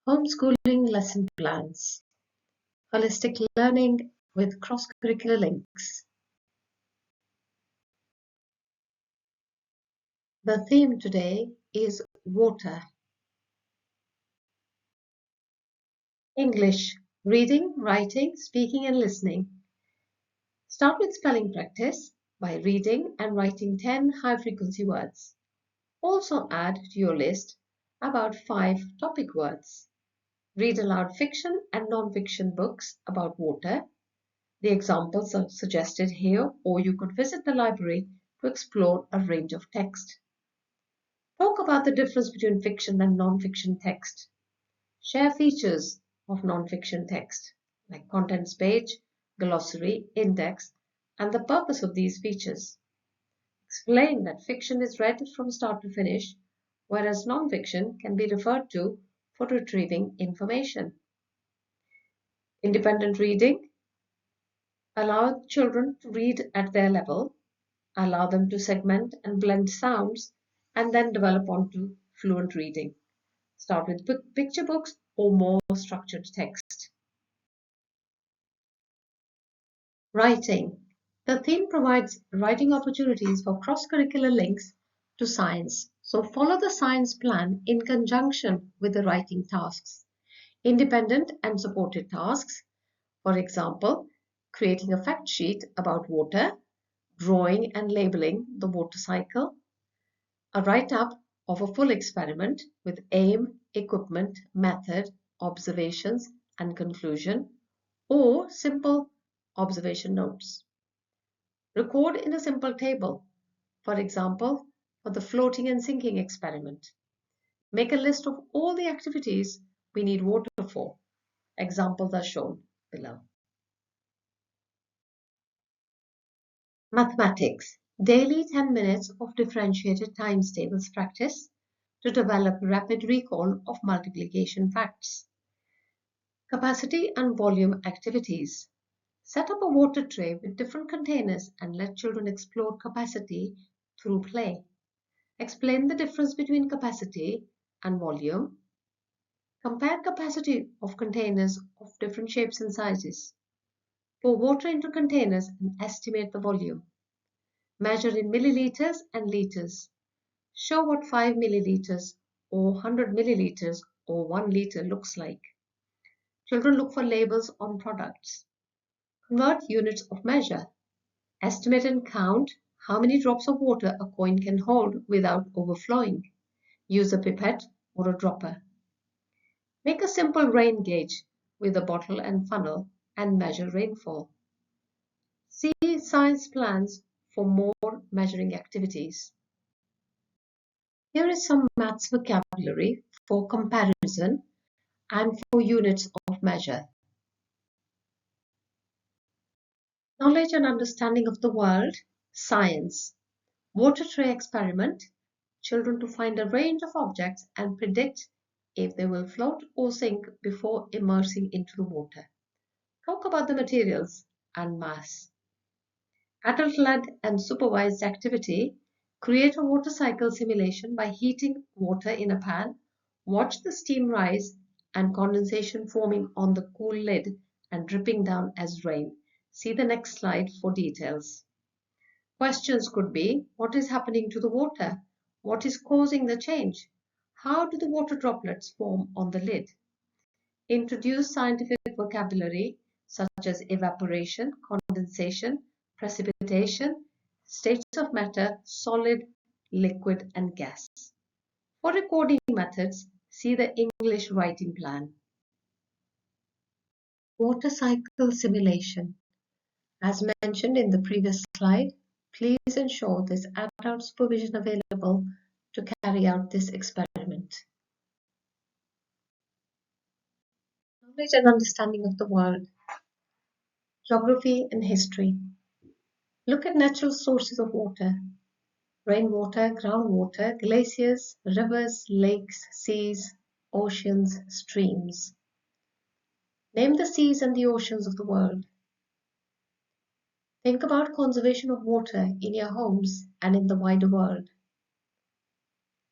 Homeschooling lesson plans, holistic learning with cross-curricular links. The theme today is water. English, reading, writing, speaking and listening. Start with spelling practice by reading and writing 10 high-frequency words. Also add to your list about 5 topic words. Read aloud fiction and non-fiction books about water. The examples are suggested here, or you could visit the library to explore a range of text. Talk about the difference between fiction and non-fiction text. Share features of non-fiction text, like contents page, glossary, index, and the purpose of these features. Explain that fiction is read from start to finish, whereas non-fiction can be referred to for retrieving information. Independent reading. Allow children to read at their level, allow them to segment and blend sounds, and then develop onto fluent reading. Start with picture books or more structured text. Writing. The theme provides writing opportunities for cross-curricular links to science. So follow the science plan in conjunction with the writing tasks. Independent and supported tasks. For example, creating a fact sheet about water, drawing and labeling the water cycle, a write-up of a full experiment with aim, equipment, method, observations, and conclusion, or simple observation notes. Record in a simple table, for example, for the floating and sinking experiment. Make a list of all the activities we need water for. Examples are shown below. Mathematics. Daily 10 minutes of differentiated times tables practice to develop rapid recall of multiplication facts. Capacity and volume activities. Set up a water tray with different containers and let children explore capacity through play. Explain the difference between capacity and volume. Compare capacity of containers of different shapes and sizes. Pour water into containers and estimate the volume. Measure in milliliters and liters. Show what 5 milliliters or 100 milliliters or 1 liter looks like. Children look for labels on products. Convert units of measure. Estimate and count how many drops of water a coin can hold without overflowing. Use a pipette or a dropper. Make a simple rain gauge with a bottle and funnel and measure rainfall. See science plans for more measuring activities. Here is some maths vocabulary for comparison and for units of measure. Knowledge and understanding of the world, science. Water tray experiment, children to find a range of objects and predict if they will float or sink before immersing into the water. Talk about the materials and mass. Adult-led and supervised activity, create a water cycle simulation by heating water in a pan, watch the steam rise and condensation forming on the cool lid and dripping down as rain. See the next slide for details. Questions could be, what is happening to the water? What is causing the change? How do the water droplets form on the lid? Introduce scientific vocabulary such as evaporation, condensation, precipitation, states of matter, solid, liquid, and gas. For recording methods, see the English writing plan. Water cycle simulation. As mentioned in the previous slide, please ensure there's adult supervision available to carry out this experiment. Knowledge and understanding of the world. Geography and history. Look at natural sources of water. Rainwater, groundwater, glaciers, rivers, lakes, seas, oceans, streams. Name the seas and the oceans of the world. Think about conservation of water in your homes and in the wider world.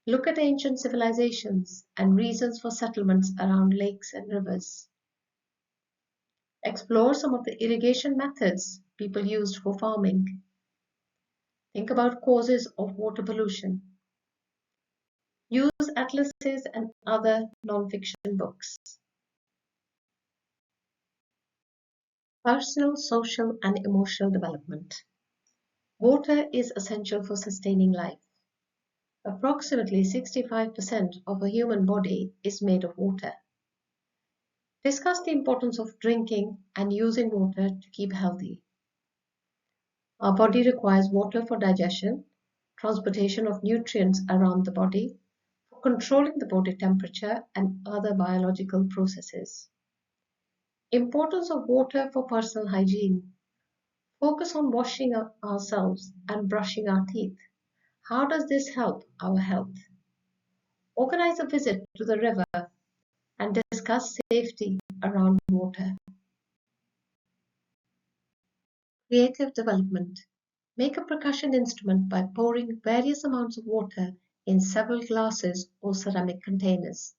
Look at ancient civilizations and reasons for settlements around lakes and rivers. Explore some of the irrigation methods people used for farming. Think about causes of water pollution. Use atlases and other non-fiction books. Personal, social, and emotional development. Water is essential for sustaining life. Approximately 65% of a human body is made of water. Discuss the importance of drinking and using water to keep healthy. Our body requires water for digestion, transportation of nutrients around the body, for controlling the body temperature and other biological processes. Importance of water for personal hygiene. Focus on washing ourselves and brushing our teeth. How does this help our health? Organize a visit to the river and discuss safety around water. Creative development. Make a percussion instrument by pouring various amounts of water in several glasses or ceramic containers.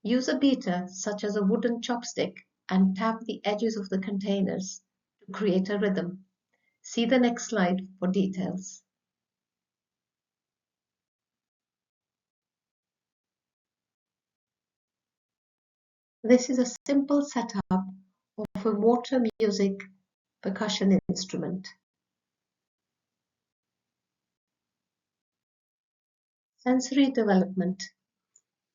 Use a beater, such as a wooden chopstick, and tap the edges of the containers to create a rhythm. See the next slide for details. This is a simple setup of a water music percussion instrument. Sensory development.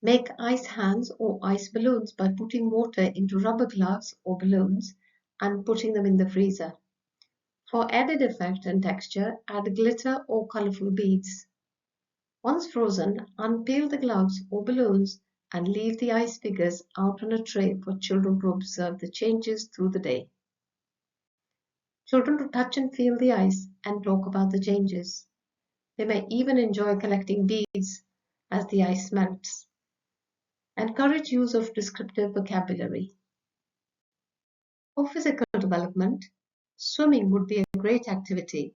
Make ice hands or ice balloons by putting water into rubber gloves or balloons and putting them in the freezer. For added effect and texture, add glitter or colorful beads. Once frozen, unpeel the gloves or balloons and leave the ice figures out on a tray for children to observe the changes through the day. Children to touch and feel the ice and talk about the changes. They may even enjoy collecting beads as the ice melts. Encourage use of descriptive vocabulary. For physical development, swimming would be a great activity.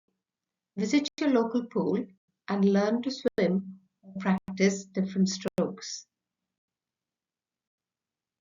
Visit your local pool and learn to swim or practice different strokes.